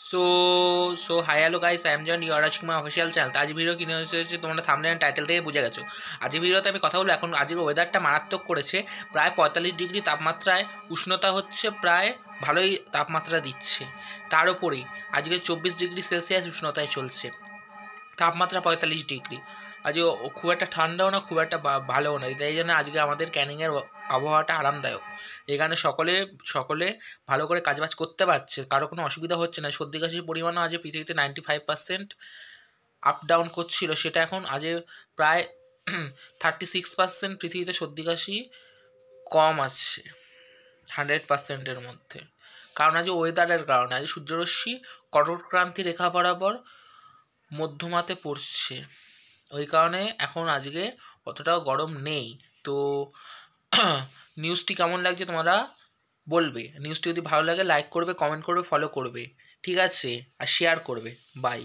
So so hi hello guys, I am John, you are watching my official channel. তো আজ video কিনে হয়েছে তোমরা থাম্বনেল এন্ড টাইটেল থেকে বুঝে গেছো। আজকের ভিডিওতে আমি কথা বলবো এখন আজকের ওয়েদারটা মারাত্মক করেছে, প্রায় 45 ডিগ্রি তাপমাত্রায় উষ্ণতা হচ্ছে, প্রায় ভালোই তাপমাত্রা দিচ্ছে। তার উপরেই আজকে 24 ডিগ্রি সেলসিয়াস উষ্ণতায় চলছে, তাপমাত্রা 45 ডিগ্রি। আজকে খুব একটা ঠান্ডাও না, খুব একটা ভালোও না, তাই জন্য আজকে আমাদের ক্যানিংয়ের আবহাওয়াটা আরামদায়ক। এখানে সকলে সকলে ভালো করে কাজবাজ করতে পারছে, কারো কোনো অসুবিধা হচ্ছে না। সর্দি কাশির পরিমাণও আজ পৃথিবীতে 95% আপ ডাউন করছিল, সেটা এখন আজ প্রায় 36% পৃথিবীতে সর্দি কাশি কম আছে 100%-এর মধ্যে। কারণ আজ ওয়েদারের কারণে আজ সূর্যরশ্মি কটকক্রান্তি রেখা বরাবর মধ্যমাতে পড়ছে, ওই কারণে এখন আজকে অতটাও গরম নেই। তো নিউজটি কেমন লাগছে তোমরা বলবে। নিউজটি যদি ভালো লাগে লাইক করবে, কমেন্ট করবে, ফলো করবে, ঠিক আছে, আর শেয়ার করবে। বাই।